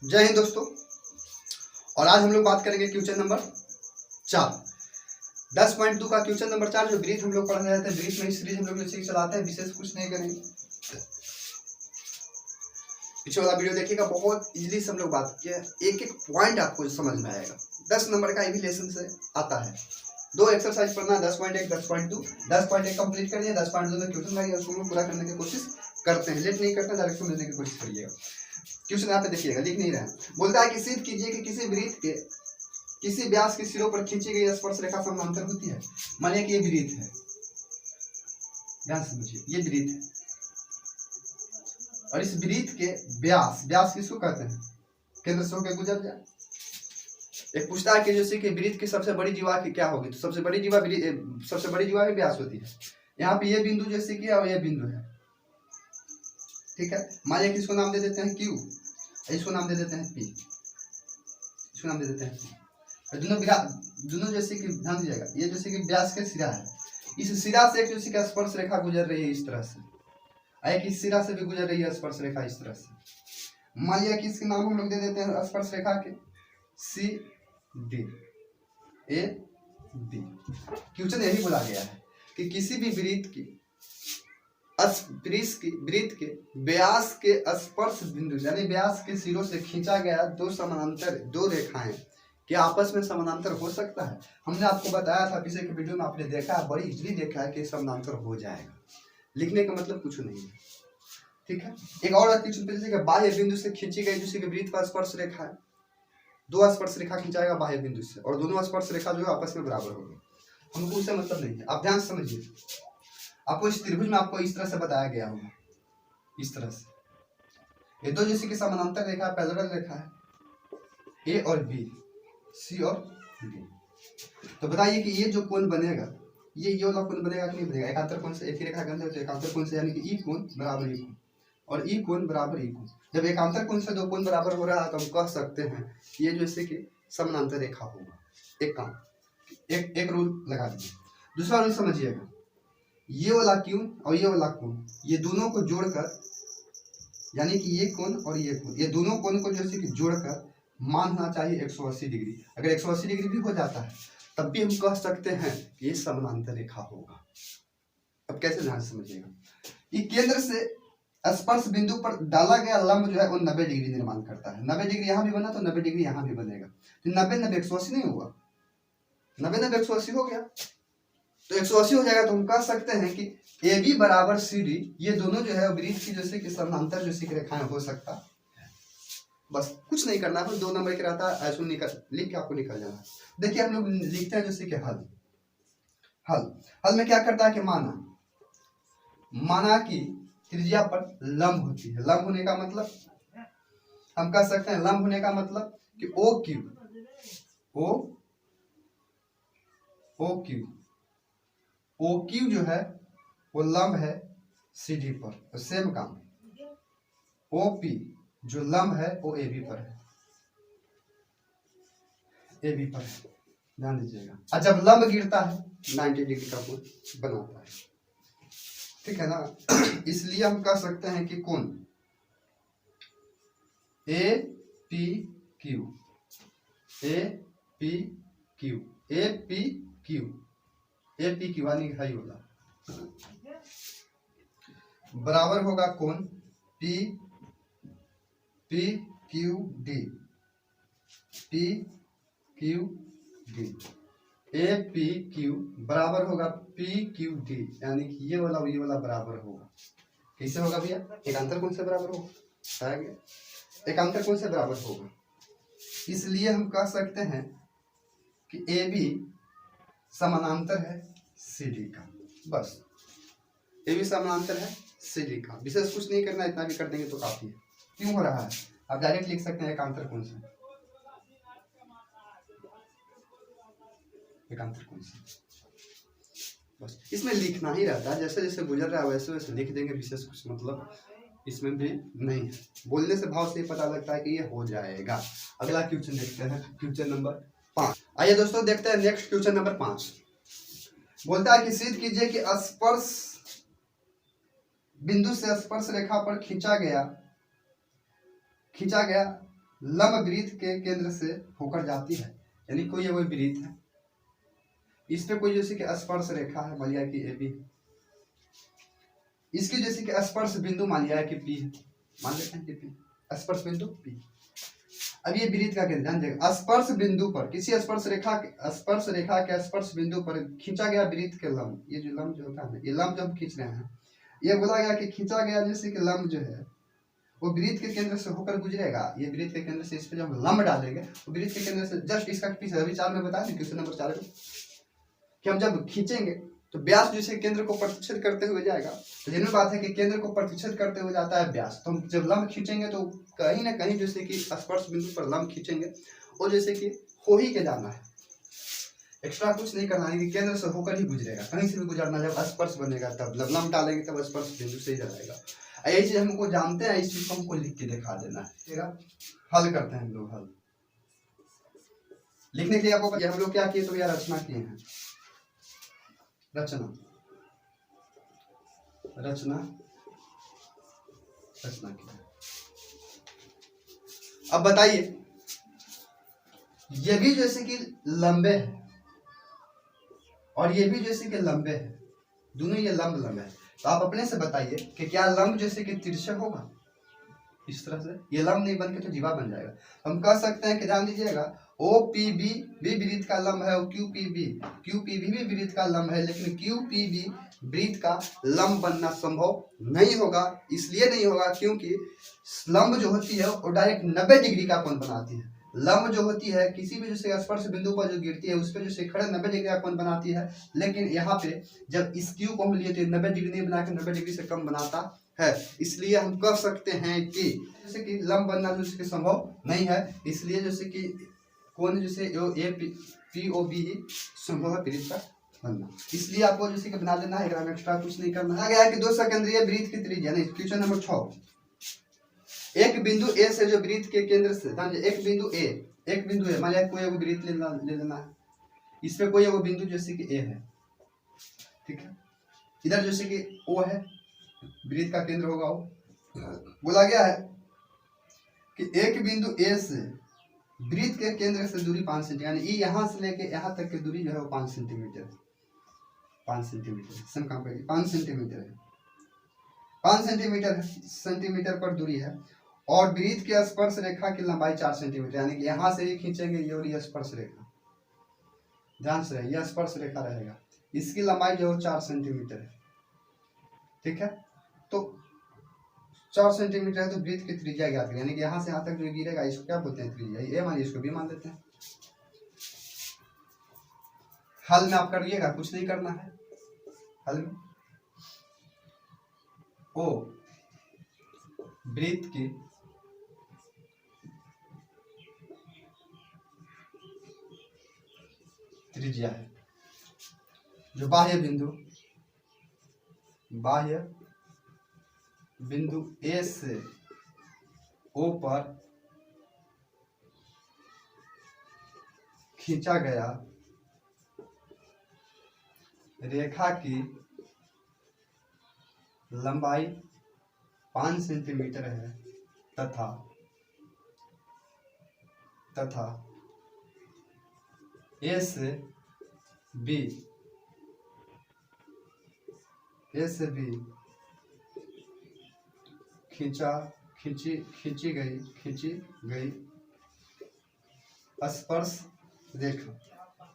जय हिंद दोस्तों। और आज हम लोग बात करेंगे क्वेश्चन नंबर 4 10.2 का क्वेश्चन नंबर 4 जो ब्रीथ हम लोग पढ़ रहे थे। ब्रीथ में सीरीज हम लोग जैसे चलाते हैं, विशेष कुछ नहीं करेंगे। पीछे वाला वीडियो देखिएगा, बहुत इजीली से हम लोग बात किया, एक एक पॉइंट आपको समझ में आएगा। 10 नंबर का भी लेसन से आता है। दो एक्सरसाइज पढ़ना, 10.1 10.2 10.1 कंप्लीट करिए, 10.2 में क्वेश्चन लाइए, उसको पूरा करने की कोशिश करते हैं। लेट नहीं करते, डायरेक्ट समझने की कोशिश करिएगा। क्वेश्चन यहाँ पे देखिएगा, लिख नहीं रहे। बोलता है कि सिद्ध कीजिए कि किसी वृत्त के किसी व्यास के सिरों पर खींची गई स्पर्श रेखा समानांतर होती है। मानिए कि ये वृत्त है, ध्यान समझिए, ये वृत्त है और इस वृत्त के व्यास किसको कहते हैं? केंद्र से होकर गुजर जाए। एक पूछता है कि जैसे कि वृत्त की सबसे बड़ी जीवा की क्या होगी, तो सबसे बड़ी जीवा की व्यास होती है। यहाँ पे ये बिंदु जैसे कि और ये बिंदु है, ठीक है। मानिए कि इसको नाम दे देते हैं Q, इसको नाम दे देते हैं P, इसको नाम दे देते हैं P। दोनों जैसे कि ध्यान दीजिएगा, ये जैसे कि व्यास का सिरा है, इस सिरा से एक जैसे कि स्पर्श रेखा गुजर रही है इस तरह से, एक इस सिरा से भी गुजर रही है स्पर्श रेखा इस तरह से। मान लिया कि इसके नाम हम लोग दे देते हैं स्पर्श रेखा के CD AD। क्वेश्चन यही बोला गया है कि किसी भी वृत्त के व्यास के स्पर्श बिंदु यानी व्यास के सिरों से खींचा गया दो समानांतर दो रेखाएं कि आपस में समानांतर हो सकता है। हमने आपको बताया था पीछे के वीडियो में, आपने देखा है, बड़ी इजीली देखा है कि समानांतर हो जाएगा। लिखने का मतलब कुछ नहीं है, ठीक है। एक और क्वेश्चन, बाह्य बिंदु से खींची गई दूसरी के वृत्त का स्पर्श रेखा है। दो स्पर्श रेखा खींचाएगा बाह्य बिंदु से और दोनों स्पर्श रेखा जो है आपस में बराबर होगी। हमको उससे मतलब नहीं है। आप ध्यान से समझिए, आपको इस त्रिभुज में आपको इस तरह से बताया गया होगा, इस तरह से। ये दो जैसे कि समानांतर रेखा पैरेलल रेखा है, A और B, C और D। तो बताइए कि ये जो कोण बनेगा, ये वाला कोण बनेगा कि नहीं बनेगा? एकांतर कोण से एक ही रेखा गंध है, एकांतर कोण से यानी कि ई कोण बराबर ई कोण और ई कोण बराबर ई कोण। जब एकांतर कोण से दो कोण बराबर हो रहा है तो हम कह सकते हैं कि ये जैसे कि समानांतर रेखा होगा। एक काम, एक रूल लगा दीजिए। दूसरा रूल समझिएगा, ये वाला कोण और ये वाला कोण, ये दोनों को जोड़कर यानी कि ये कोण और ये कोण, ये दोनों कोण को जैसे कि जोड़कर मान होना चाहिए 180 डिग्री। अगर 180 डिग्री भी हो जाता है तब भी हम कह सकते हैं कि ये समानांतर रेखा होगा। अब कैसे ध्यान से समझिएगा, ये केंद्र से स्पर्श बिंदु पर डाला गया लंब जो है वो 90 डिग्री निर्माण करता है। 90 डिग्री यहाँ भी बना तो 90 डिग्री यहाँ भी बनेगा। तो 90 180 नहीं होगा, 90 180 हो गया तो 180 हो जाएगा। तो हम कह सकते हैं कि AB बराबर CD, ये दोनों जो है वृत्त की जैसे कि समानांतर जैसे कि रेखाएं हो सकता है। बस कुछ नहीं करना है, 2 नंबर का रहता है, ऐसे लिख के आपको निकल जाना है। देखिए हम लोग लिखते हैं जैसे कि हल में क्या करता है कि माना कि त्रिज्या पर लंब होती है। लंब होने का मतलब हम कह सकते हैं, लंब होने का मतलब कि OQ जो है वो लंब है CD पर। तो सेम काम, OP जो लंब है वो AB पर है, AB पर है, ध्यान दीजिएगा। और जब लंब गिरता है 90 डिग्री का कोण बनाता है, ठीक है ना। इसलिए हम कह सकते हैं कि कोण APQ यानी हाई वाला बराबर होगा कोण PQD APQ बराबर होगा PQD, यानी कि ये वाला बराबर होगा। कैसे होगा भैया? एकांतर कोण से बराबर होगा, एकांतर कोण से बराबर होगा। इसलिए हम कह सकते हैं कि AB समानांतर है CD का। बस AB समानांतर है CD का, विशेष कुछ नहीं करना, इतना भी कर देंगे तो काफी है। क्यों हो रहा है? आप डायरेक्ट लिख सकते हैं एकांतर कोण से, एकांतर कोण से। बस इसमें लिखना ही रहता है, जैसे जैसे गुजर रहा है वैसे वैसे लिख देंगे, विशेष कुछ मतलब इसमें भी नहीं है। बोलने से भाव से ही पता लगता है कि ये हो जाएगा। अगला क्वेश्चन देखते हैं, क्वेश्चन नंबर 5। आइए दोस्तों देखते हैं नेक्स्ट क्वेश्चन नंबर 5। बोलता है कि सिद्ध कीजिए कि स्पर्श बिंदु से स्पर्श रेखा पर खींचा गया लंब वृत्त के केंद्र से होकर जाती है, यानी कोई वो वृत्त है, इस पे कोई जैसे कि स्पर्श रेखा है, मान लिया कि ए बी, इसकी जैसे कि स्पर्श बिंदु मान लिया है कि पी है, मान लेते हैं कि पी, स्पर्श बिंदु पी। अब ये वृत्त का केंद्र, ध्यान देगा, स्पर्श बिंदु पर किसी स्पर्श रेखा के स्पर्श बिंदु पर खींचा गया वृत्त के लंब, ये जो लंब जो होता है, ये लंब जब खींच रहे हैं, ये बोला गया कि खींचा गया जैसे कि लंब जो है वो वृत्त के केंद्र से होकर गुजरेगा। ये वृत्त के केंद्र से, इस पे जब लंब डालेंगे वो वृत्त के केंद्र से जस्ट इसका पीछे, अभी 4 में बताया ना क्वेश्चन नंबर 4 में कि हम जब खींचेंगे तो व्यास जैसे केंद्र को प्रतिच्छेद करते हुए जाएगा, तो जिनमें बात है कि केंद्र को प्रतिच्छेद करते हुए जाता है व्यास, तो हम जब लंब खींचेंगे तो कहीं ना कहीं जैसे कि स्पर्श बिंदु पर लंब खींचेंगे और जैसे कि हो ही के जाना है, एक्स्ट्रा कुछ नहीं करना है कि केंद्र से होकर ही गुजरेगा, कहीं से भी गुजरना, जब स्पर्श बनेगा तब लंब डालेंगे तब स्पर्श बिंदु से ही रहेगा। यही चीज हमको जानते हैं, इस चीज को हमको लिख के दिखा देना है। हल करते हैं हम लोग, हल लिखने के लिए आपको हम लोग क्या किए, तो यार रचना किए हैं, रचना की। अब बताइए, ये भी जैसे कि लंबे है और ये भी जैसे कि लंबे है, दोनों ये लंब है, तो आप अपने से बताइए कि क्या लंब जैसे कि तिरछा होगा, इस तरह से ये लंब नहीं बन के तो जीवा बन जाएगा। हम कह सकते हैं कि ध्यान दीजिएगा, ओ पी बी भी वृत्त का लंब है और क्यू पी बी भी वृत्त का लंब है, लेकिन क्यू पी बी वृत्त का लंब बनना संभव नहीं होगा। इसलिए नहीं होगा क्योंकि लंब जो होती है वो डायरेक्ट 90 डिग्री का कोण बनाती है। लंब जो होती है किसी भी जैसे स्पर्श बिंदु पर जो गिरती है उस पर जो शिखर 90 डिग्री का कोण बनाती है, लेकिन यहाँ पे जब इस क्यू को हम लिए तो 90 डिग्री नहीं बना के 90 डिग्री से कम बनाता है। इसलिए हम कह सकते हैं कि जैसे कि लंब बनना जैसे संभव नहीं है, इसलिए जैसे कि कोण जैसे ए पी ओ बी ही संभव है वृत्त का बनना। इसलिए आपको जैसे कि बना लेना है, एक्स्ट्रा कुछ नहीं करना है। गया कि 2 सेकेंडरी वृत्त की त्रिज्या, नहीं क्वेश्चन नंबर 6, एक बिंदु ए से जो वृत्त के केंद्र से, एक बिंदु ए मान लिया कोई एक वृत्त ले लेना है, इस पे कोई एक बिंदु जैसे कि ए है, ठीक है, इधर जैसे कि ओ है, वृत्त का केंद्र होगा ओ। बोला गया है कि एक बिंदु ए से वृत्त के केंद्र से दूरी 5 सेंटीमीटर, यानी यहाँ से लेके यहाँ तक की दूरी जो है वो 5 सेंटीमीटर है, 5 सेंटीमीटर सम काम करिए, 5 सेंटीमीटर है, 5 सेंटीमीटर पर दूरी है, और वृत्त के स्पर्श रेखा की लंबाई 4 सेंटीमीटर, यानी कि यहाँ से ये खींचेंगे ये और ये स्पर्श रेखा, ध्यान से यह स्पर्श रेखा रहेगा, इसकी लंबाई जो है 4 सेंटीमीटर है, ठीक है। तो 4 सेंटीमीटर है तो वृत्त की त्रिज्या ज्ञात करें, यानी कि यहाँ से यहाँ तक जो गिरेगा इसको क्या बोलते हैं, त्रिज्या, ए मानिए, इसको बी मान लेते हैं। हल में आप करिएगा, कुछ नहीं करना है, हल में ओ वृत्त की त्रिज्या है, जो बाह्य बिंदु ए से ओ पर खींचा गया रेखा की लंबाई 5 सेंटीमीटर है तथा ए से बी खींची गई स्पर्श रेखा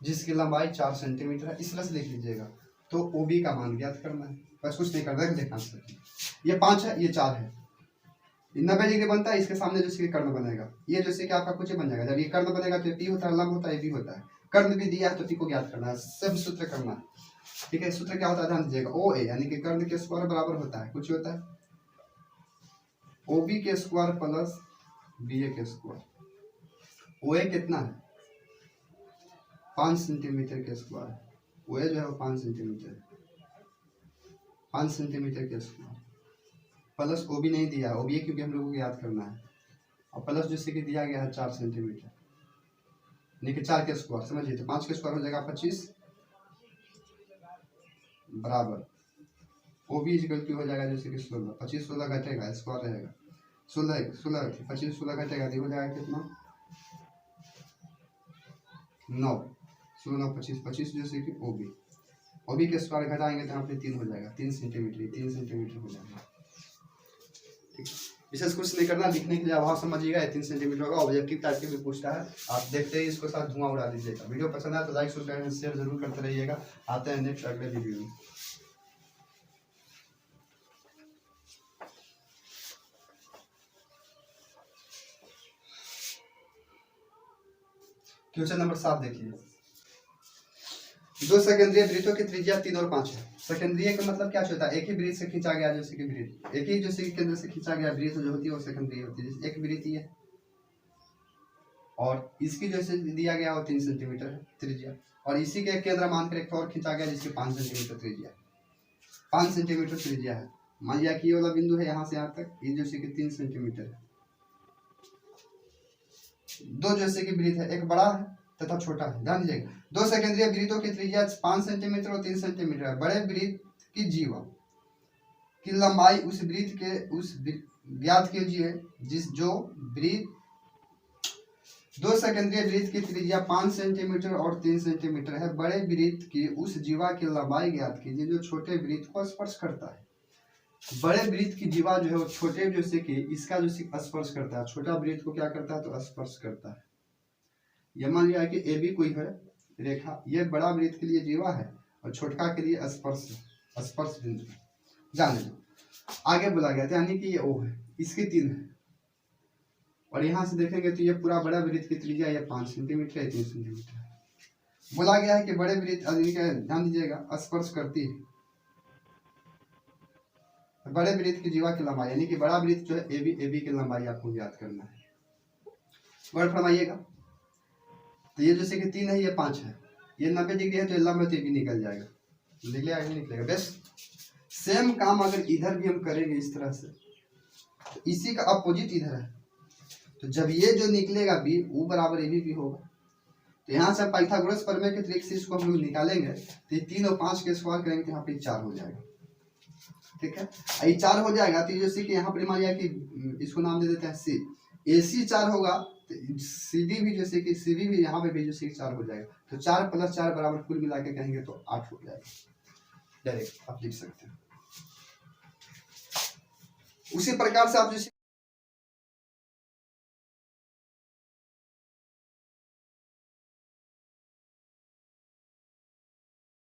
जिसकी लंबाई 4 सेंटीमीटर है, इस तरह से लिख लीजिएगा। तो ओबी का मान ज्ञात करना है, बस कुछ नहीं करना है, देखना ये 5 है, ये 4 है, 90 डिग्री बनता है, इसके सामने जैसे कर्ण बनेगा, ये जैसे कि आपका कुछ बनेगा, जब ये कर्ण बनेगा तो पी होता है, लंब होता है, बी होता है, कर्ण भी दिया है तो पी को ज्ञात करना है, सब सूत्र करना है, ठीक है। सूत्र क्या होता है ध्यान दीजिएगा, ओ ए यानी कि कर्ण के स्क्वायर बराबर होता है, कुछ होता है ओ बी के स्क्वायर प्लस बी ए के स्क्वायर, ओ ए कितना है 5 सेंटीमीटर के स्क्वायर, ओ ए जो है वो 5 सेंटीमीटर के स्क्वायर प्लस ओ बी नहीं दिया, ओ बी क्योंकि हम लोगों को याद करना है, और प्लस जैसे कि दिया गया है 4 सेंटीमीटर, यानी कि 4 के स्क्वायर समझिए, तो 5 के स्क्वायर हो जाएगा 25 बराबर ओ बी इक्वल टू हो जाएगा जैसे कि 16, 25 16 घटेगा स्क्वायर रहेगा 16 16 25 16 घटेगा तो हो जाएगा कितना 9 16 9 25 25 जैसे कि ओबी के स्क्वायर घटाएंगे तो यहाँ पे 3 हो जाएगा 3 सेंटीमीटर 3 सेंटीमीटर हो जाएगा। ठीक, विशेष कुछ नहीं करना, लिखने के लिए अभाव समझिएगा। 3 सेंटीमीटर होगा। ऑब्जेक्टिव टाइप के भी पूछता है, आप देखते ही इसको साथ धुआं उड़ा दीजिएगा। वीडियो पसंद आए तो लाइक सब्सक्राइब शेयर जरूर करते रहिएगा। आते हैं नेक्स्ट अगले वीडियो में। क्वेश्चन नंबर 7 देखिए, दो सेकेंडरी वृत्तों की त्रिज्या 3 और 5 है। सेकेंडरी का मतलब क्या होता है, एक ही वृत्त से खींचा गया, जैसे कि वृत्त एक ही जैसे कि केंद्र से खींचा गया वृत्त जो होती है वो सेकेंडरी होती है। जैसे एक वृत्त ये और इसकी जैसे दिया गया वो 3 सेंटीमीटर है त्रिज्या, और इसी के केंद्र मानकर एक और खींचा गया जिसकी 5 सेंटीमीटर त्रिज्या 5 सेंटीमीटर त्रिज्या है। मान लिया कि ये वाला बिंदु है यहाँ से यहाँ तक, ये जैसे कि 3 सेंटीमीटर है। दो जैसे कि वृत्त है, एक बड़ा है तथा छोटा है। ध्यान दीजिएगा, दो सेकेंडरी वृत्तों की त्रिज्या 5 सेंटीमीटर और 3 सेंटीमीटर है। बड़े वृत्त की जीवा की लंबाई उस वृत्त के उस ज्ञात कीजिए जो वृत्त दो सेकेंडरी वृत्त की त्रिज्या 5 सेंटीमीटर और 3 सेंटीमीटर है। बड़े वृत्त की उस जीवा की लंबाई ज्ञात कीजिए जो छोटे वृत्त को स्पर्श करता है। बड़े वृत्त की जीवा जो है वो छोटे जैसे कि इसका जो स्पर्श करता है, छोटा वृत्त को क्या करता है तो स्पर्श करता है। यह मान लिया कि ए बी कोई है रेखा, ये बड़ा वृत्त के लिए जीवा है और छोटका के लिए स्पर्श बिंदु। जाने दो, आगे बोला गया था यानी कि ये ओ है, इसकी 3 है, और यहाँ से देखेंगे तो ये पूरा बड़ा वृत्त की त्रिज्या ये 5 सेंटीमीटर है 3 सेंटीमीटर है। बोला गया है कि बड़े वृत्त, ध्यान दीजिएगा, स्पर्श करती है बड़े वृत्त की जीवा की लंबाई, यानी कि बड़ा वृत्त जो है ए बी की लंबाई आपको याद करना है। वर्ड फरमाइएगा, तो ये जैसे कि 3 है ये 5 है, ये 90 डिग्री है तो ये लंबा तो ये भी निकल जाएगा, निकलेगा नहीं निकलेगा। बेस्ट सेम काम अगर इधर भी हम करेंगे इस तरह से, तो इसी का अपोजिट इधर है, तो जब ये जो निकलेगा बी वो बराबर ए भी होगा। तो यहाँ से पाइथागोरस प्रमेय के तरीके से इसको हम लोग निकालेंगे तो ये 3 और 5 के स्क्वायर करेंगे तो यहाँ पे 4 हो जाएगा। ठीक है, ये 4 हो जाएगा तो जैसे कि यहाँ पर मान लिया कि इसको नाम दे देते हैं सी, ए सी 4 होगा तो सी डी भी जैसे कि सी डी भी यहाँ पे भी जैसे कि 4 हो जाएगा। तो 4 + 4 बराबर कुल मिला के कहेंगे तो 8 हो जाएगा। डायरेक्ट आप लिख सकते हैं। उसी प्रकार से आप जैसे